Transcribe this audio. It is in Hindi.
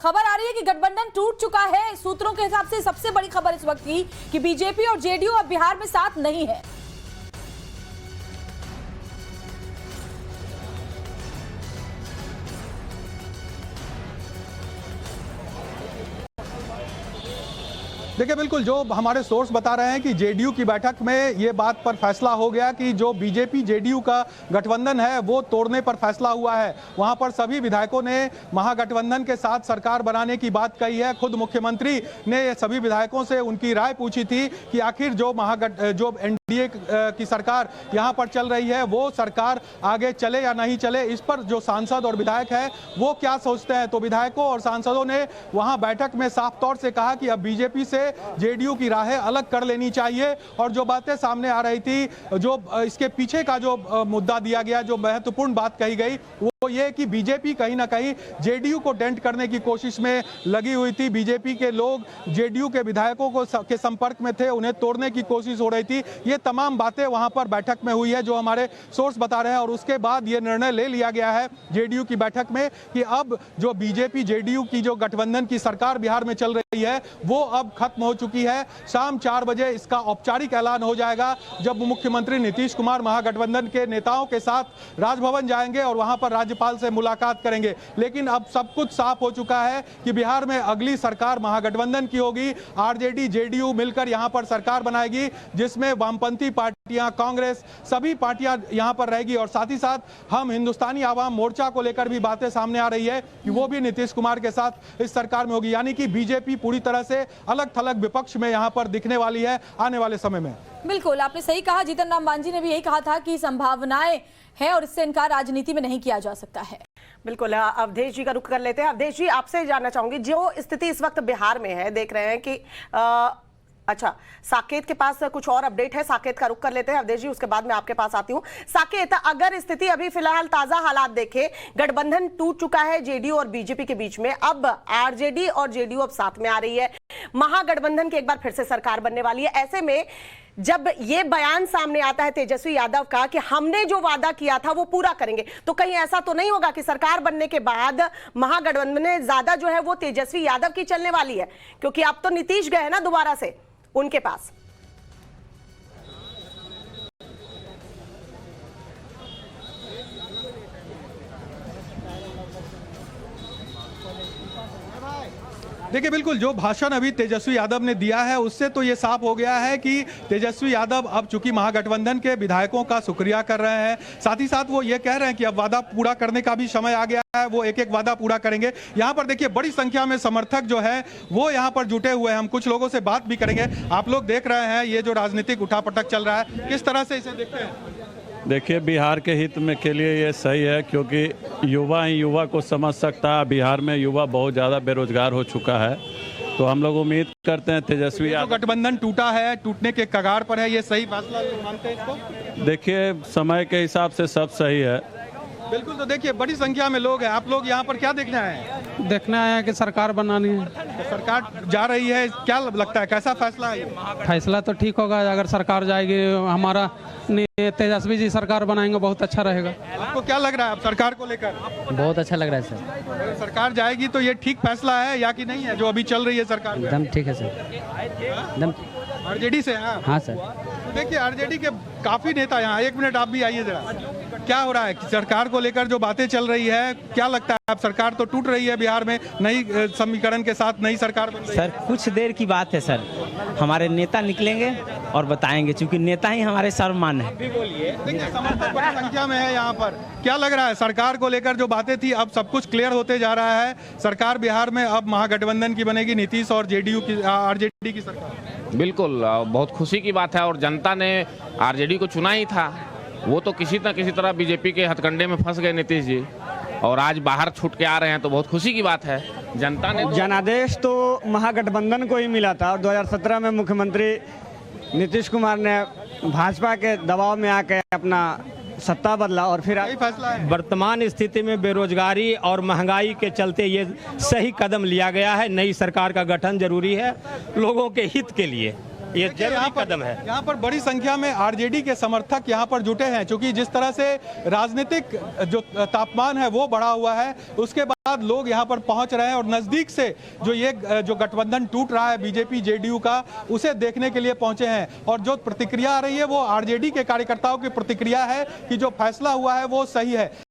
खबर आ रही है कि गठबंधन टूट चुका है। सूत्रों के हिसाब से सबसे बड़ी खबर इस वक्त की कि बीजेपी और जेडीयू अब बिहार में साथ नहीं है। देखिए, बिल्कुल जो हमारे सोर्स बता रहे हैं कि जेडीयू की बैठक में ये बात पर फैसला हो गया कि जो बीजेपी जेडीयू का गठबंधन है वो तोड़ने पर फैसला हुआ है। वहां पर सभी विधायकों ने महागठबंधन के साथ सरकार बनाने की बात कही है। खुद मुख्यमंत्री ने सभी विधायकों से उनकी राय पूछी थी कि आखिर जो एनडीए की सरकार यहां पर चल रही है वो सरकार आगे चले या नहीं चले, इस पर जो सांसद और विधायक है वो क्या सोचते हैं। तो विधायकों और सांसदों ने वहां बैठक में साफ तौर से कहा कि अब बीजेपी से जेडीयू की राहें अलग कर लेनी चाहिए। और जो बातें सामने आ रही थी, जो इसके पीछे का जो मुद्दा दिया गया, जो महत्वपूर्ण बात कही गई वो ये कि बीजेपी कहीं ना कहीं जेडीयू को डेंट करने की कोशिश में लगी हुई थी। बीजेपी के लोग जेडीयू के विधायकों के संपर्क में थे, उन्हें तोड़ने की कोशिश हो रही थी। ये तमाम बातें वहां पर बैठक में हुई है, जो हमारे सोर्स बता रहे हैं। और उसके बाद ये निर्णय ले लिया गया है जेडीयू की बैठक में कि अब जो बीजेपी जेडीयू की जो गठबंधन की सरकार बिहार में चल रही है वो अब खत्म हो चुकी है। शाम 4 बजे इसका औपचारिक ऐलान हो जाएगा, जब मुख्यमंत्री नीतीश कुमार महागठबंधन के नेताओं के साथ राजभवन जाएंगे और वहां पर राज्यपाल से मुलाकात करेंगे। लेकिन अब सब कुछ साफ हो चुका है कि बिहार में अगली सरकार महागठबंधन की होगी। आरजेडी जेडीयू मिलकर यहां पर सरकार बनाएगी, जिसमें वामपंथी पार्टियां, कांग्रेस, सभी पार्टियां यहां पर रहेगी। और साथ ही साथ हम हिंदुस्तानी आवाम मोर्चा को लेकर भी बातें सामने आ रही है कि वो भी नीतीश कुमार के साथ इस सरकार में होगी। यानी कि बीजेपी पूरी तरह से अलग थलग विपक्ष में यहां पर दिखने वाली है आने वाले समय में। बिल्कुल, आपने सही कहा। जीतन राम मांझी ने भी यही कहा था कि संभावनाएं है और इससे इनकार राजनीति में नहीं किया जा सकता है। बिल्कुल, अवधेश जी का रुख कर लेते हैं। अवधेश जी, आपसे जानना चाहूंगी, जो स्थिति इस वक्त बिहार में है, देख रहे हैं कि अच्छा, साकेत के पास कुछ और अपडेट है, साकेत का रुख कर लेते हैं। अवधेश जी, उसके बाद मैं आपके पास आती हूं। साकेत, अगर स्थिति अभी फिलहाल ताजा हालात देखें, गठबंधन टूट चुका है जेडीयू और बीजेपी के बीच में, अब आरजेडी और जेडीयू अब साथ में आ रही है, महागठबंधन की एक बार फिर से सरकार बनने वाली है। ऐसे में जब ये बयान सामने आता है तेजस्वी यादव का कि हमने जो वादा किया था वो पूरा करेंगे, तो कहीं ऐसा तो नहीं होगा कि सरकार बनने के बाद महागठबंधन में ज्यादा जो है वो तेजस्वी यादव की चलने वाली है, क्योंकि अब तो नीतीश गए ना दोबारा से उनके पास। देखिए, बिल्कुल जो भाषण अभी तेजस्वी यादव ने दिया है उससे तो ये साफ हो गया है कि तेजस्वी यादव अब चूंकि महागठबंधन के विधायकों का शुक्रिया कर रहे हैं, साथ ही साथ वो ये कह रहे हैं कि अब वादा पूरा करने का भी समय आ गया है, वो एक एक वादा पूरा करेंगे। यहाँ पर देखिए, बड़ी संख्या में समर्थक जो है वो यहाँ पर जुटे हुए हैं। हम कुछ लोगों से बात भी करेंगे। आप लोग देख रहे हैं ये जो राजनीतिक उठापटक चल रहा है, किस तरह से इसे देखते हैं? देखिए, बिहार के हित में के लिए ये सही है, क्योंकि युवा ही युवा को समझ सकता है। बिहार में युवा बहुत ज़्यादा बेरोजगार हो चुका है, तो हम लोग उम्मीद करते हैं तेजस्वी यादव। गठबंधन टूटा है, टूटने के कगार पर है, ये सही फैसला मानते हैं इसको? देखिए, समय के हिसाब से सब सही है। बिल्कुल। तो देखिए, बड़ी संख्या में लोग हैं। आप लोग यहाँ पर क्या देखने आए हैं? देखना है कि सरकार बनानी है। तो सरकार जा रही है, क्या लगता है कैसा फैसला है? फैसला तो ठीक होगा, अगर सरकार जाएगी, हमारा तेजस्वी जी सरकार बनाएंगे, बहुत अच्छा रहेगा। आपको क्या लग रहा है अब सरकार को लेकर? बहुत अच्छा लग रहा है सर। अगर सरकार जाएगी तो ये ठीक फैसला है या कि नहीं है जो अभी चल रही है सरकार? एकदम ठीक है सर, एकदम। आरजेडी से? हाँ सर। तो देखिए, आरजेडी के काफी नेता यहाँ, एक मिनट आप भी आइए जरा। क्या हो रहा है सरकार को लेकर जो बातें चल रही है, क्या लगता है? अब सरकार तो टूट रही है बिहार में, नई समीकरण के साथ नई सरकार बन रही है। सर, कुछ देर की बात है सर, हमारे नेता निकलेंगे और बताएंगे, क्योंकि नेता ही हमारे सर्वमान्य है। देखिए, समर्थक बड़ी संख्या में है यहाँ पर। क्या लग रहा है सरकार को लेकर जो बातें थी अब सब कुछ क्लियर होते जा रहा है? सरकार बिहार में अब महागठबंधन की बनेगी, नीतीश और जेडीयू की, आरजेडी की सरकार। बिल्कुल, बहुत खुशी की बात है। और जनता ने आरजेडी को चुना ही था, वो तो किसी न किसी तरह बीजेपी के हथकंडे में फंस गए नीतीश जी, और आज बाहर छूट के आ रहे हैं, तो बहुत खुशी की बात है। जनता ने जनादेश तो महागठबंधन को ही मिला था, और 2017 में मुख्यमंत्री नीतीश कुमार ने भाजपा के दबाव में आकर अपना सत्ता बदला, और फिर वर्तमान स्थिति में बेरोजगारी और महंगाई के चलते ये सही कदम लिया गया है। नई सरकार का गठन जरूरी है लोगों के हित के लिए। ये देखिए, जरूरी कदम है। यहाँ पर बड़ी संख्या में आरजेडी के समर्थक यहाँ पर जुटे हैं, क्योंकि जिस तरह से राजनीतिक जो तापमान है वो बढ़ा हुआ है, उसके बाद लोग यहाँ पर पहुंच रहे हैं और नजदीक से जो गठबंधन टूट रहा है बीजेपी जेडीयू का, उसे देखने के लिए पहुंचे हैं। और जो प्रतिक्रिया आ रही है वो आरजेडी के कार्यकर्ताओं की प्रतिक्रिया है कि जो फैसला हुआ है वो सही है।